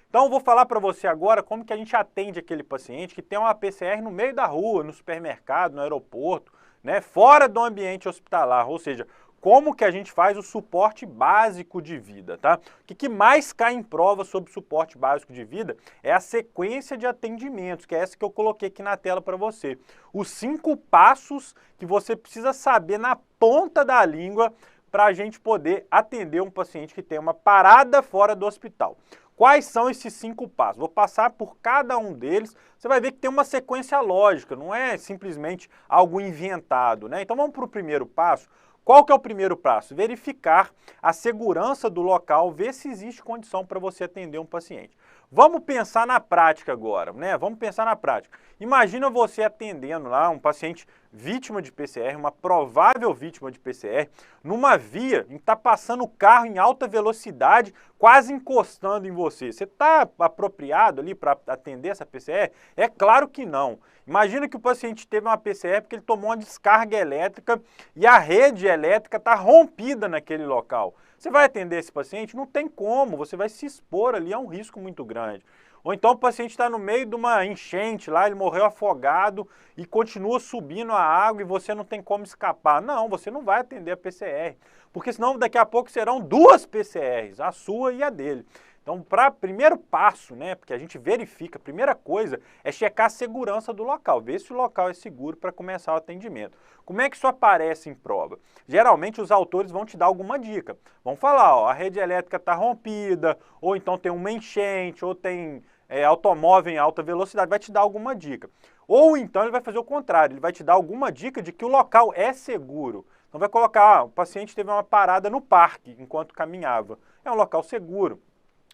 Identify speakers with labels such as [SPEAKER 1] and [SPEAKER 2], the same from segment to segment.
[SPEAKER 1] Então eu vou falar para você agora como que a gente atende aquele paciente que tem uma PCR no meio da rua, no supermercado, no aeroporto, né, fora do ambiente hospitalar, ou seja, como que a gente faz o suporte básico de vida, tá? O que mais cai em prova sobre suporte básico de vida é a sequência de atendimentos, que é essa que eu coloquei aqui na tela para você. Os 5 passos que você precisa saber na ponta da língua para a gente poder atender um paciente que tem uma parada fora do hospital. Quais são esses 5 passos? Vou passar por cada um deles, você vai ver que tem uma sequência lógica, não é simplesmente algo inventado, né? Então vamos para o primeiro passo. Qual que é o primeiro passo? Verificar a segurança do local, ver se existe condição para você atender um paciente. Vamos pensar na prática agora, né? Vamos pensar na prática. Imagina você atendendo lá um paciente vítima de PCR, uma provável vítima de PCR, numa via em que está passando o carro em alta velocidade, quase encostando em você. Você está apropriado ali para atender essa PCR? É claro que não. Imagina que o paciente teve uma PCR porque ele tomou uma descarga elétrica e a rede elétrica está rompida naquele local. Você vai atender esse paciente? Não tem como, você vai se expor ali a um risco muito grande. Ou então o paciente está no meio de uma enchente lá, ele morreu afogado e continua subindo a água e você não tem como escapar. Não, você não vai atender a PCR, porque senão daqui a pouco serão 2 PCRs, a sua e a dele. Então, para primeiro passo, né, porque a gente verifica, a primeira coisa é checar a segurança do local, ver se o local é seguro para começar o atendimento. Como é que isso aparece em prova? Geralmente os autores vão te dar alguma dica. Vão falar, ó, a rede elétrica está rompida, ou então tem uma enchente, ou tem automóvel em alta velocidade, vai te dar alguma dica. Ou então ele vai fazer o contrário, ele vai te dar alguma dica de que o local é seguro. Então vai colocar, o paciente teve uma parada no parque enquanto caminhava. É um local seguro.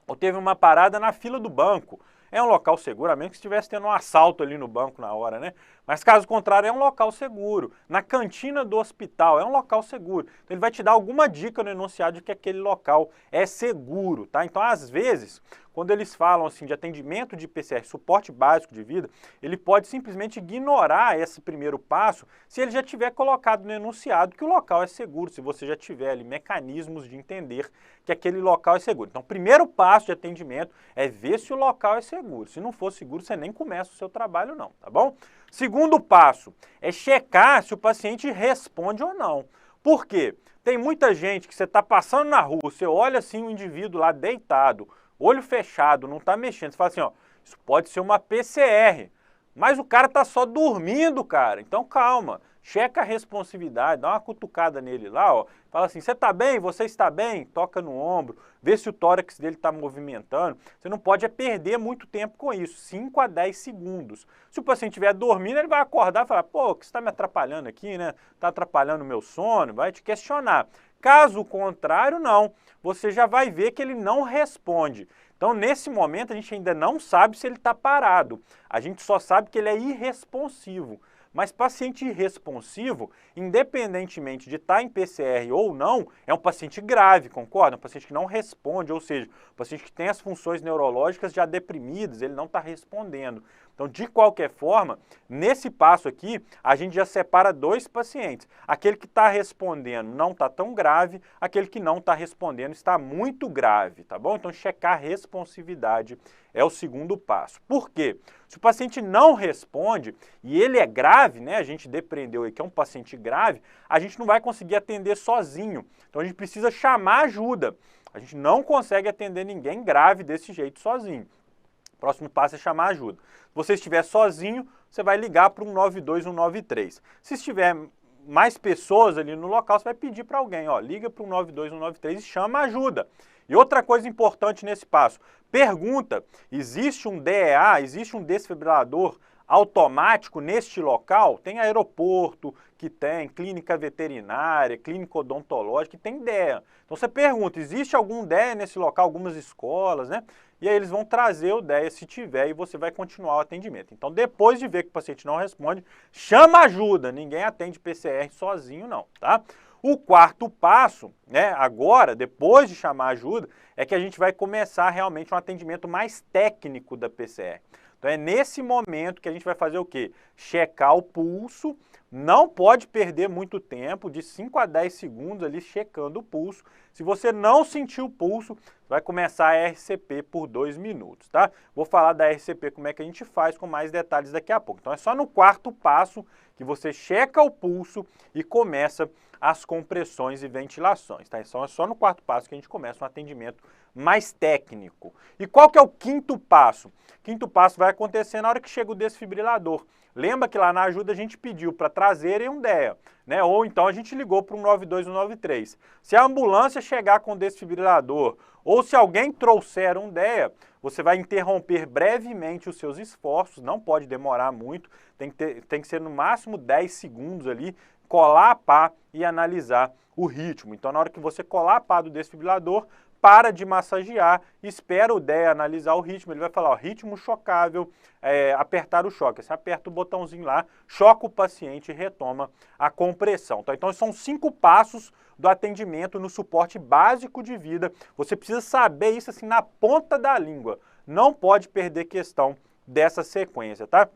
[SPEAKER 1] Ou teve uma parada na fila do banco. É um local seguro, a menos que estivesse tendo um assalto ali no banco na hora, né? Mas caso contrário, é um local seguro. Na cantina do hospital, é um local seguro. Então ele vai te dar alguma dica no enunciado de que aquele local é seguro, tá? Então, às vezes, quando eles falam assim de atendimento de PCR, suporte básico de vida, ele pode simplesmente ignorar esse primeiro passo se ele já tiver colocado no enunciado que o local é seguro, se você já tiver ali mecanismos de entender que aquele local é seguro. Então, o primeiro passo de atendimento é ver se o local é seguro. Se não for seguro, você nem começa o seu trabalho não, tá bom? Segundo passo é checar se o paciente responde ou não. Por quê? Tem muita gente que você está passando na rua, você olha assim o indivíduo lá deitado, olho fechado, não está mexendo, você fala assim, ó, isso pode ser uma PCR, mas o cara está só dormindo, cara, então calma. Checa a responsividade, dá uma cutucada nele lá, ó. Fala assim, você está bem? Você está bem? Toca no ombro, vê se o tórax dele está movimentando. Você não pode perder muito tempo com isso, 5 a 10 segundos. Se o paciente estiver dormindo, ele vai acordar e falar, pô, que você está me atrapalhando aqui, né? Está atrapalhando o meu sono, vai te questionar. Caso contrário, não. Você já vai ver que ele não responde. Então, nesse momento, a gente ainda não sabe se ele está parado. A gente só sabe que ele é irresponsivo. Mas paciente irresponsivo, independentemente de estar em PCR ou não, é um paciente grave, concorda? Um paciente que não responde, ou seja, um paciente que tem as funções neurológicas já deprimidas, ele não está respondendo. Então, de qualquer forma, nesse passo aqui, a gente já separa 2 pacientes. Aquele que está respondendo não está tão grave, aquele que não está respondendo está muito grave, tá bom? Então, checar a responsividade é o segundo passo. Por quê? Se o paciente não responde e ele é grave, né, a gente depreendeu aí que é um paciente grave, a gente não vai conseguir atender sozinho. Então, a gente precisa chamar ajuda. A gente não consegue atender ninguém grave desse jeito sozinho. O próximo passo é chamar ajuda. Se você estiver sozinho, você vai ligar para um 192, 193. Se estiver mais pessoas ali no local, você vai pedir para alguém, ó, liga para um 192, 193 e chama ajuda. E outra coisa importante nesse passo, pergunta, existe um DEA, existe um desfibrilador automático neste local? Tem aeroporto, que tem clínica veterinária, clínica odontológica, que tem DEA. Então você pergunta, existe algum DEA nesse local, algumas escolas, né? E aí eles vão trazer o DEA se tiver e você vai continuar o atendimento. Então depois de ver que o paciente não responde, chama ajuda, ninguém atende PCR sozinho não, tá? O quarto passo, né, agora, depois de chamar ajuda, é que a gente vai começar realmente um atendimento mais técnico da PCR. Então é nesse momento que a gente vai fazer o quê? Checar o pulso, não pode perder muito tempo, de 5 a 10 segundos ali checando o pulso. Se você não sentir o pulso, vai começar a RCP por 2 minutos, tá? Vou falar da RCP, como é que a gente faz com mais detalhes daqui a pouco. Então é só no quarto passo que você checa o pulso e começa as compressões e ventilações, tá? Então é só no quarto passo que a gente começa um atendimento mais técnico. E qual que é o quinto passo? O quinto passo vai acontecer na hora que chega o desfibrilador. Lembra que lá na ajuda a gente pediu para trazerem um DEA, né? Ou então a gente ligou para o 92 ou 93. Se a ambulância chegar com o desfibrilador ou se alguém trouxer um DEA, você vai interromper brevemente os seus esforços, não pode demorar muito, tem que ser no máximo 10 segundos ali, colar a pá e analisar o ritmo. Então na hora que você colar a pá do desfibrilador, para de massagear, espera o DEA analisar o ritmo, ele vai falar, ó, ritmo chocável, apertar o choque. Você aperta o botãozinho lá, choca o paciente e retoma a compressão. Tá? Então são 5 passos do atendimento no suporte básico de vida. Você precisa saber isso assim na ponta da língua. Não pode perder questão dessa sequência, tá?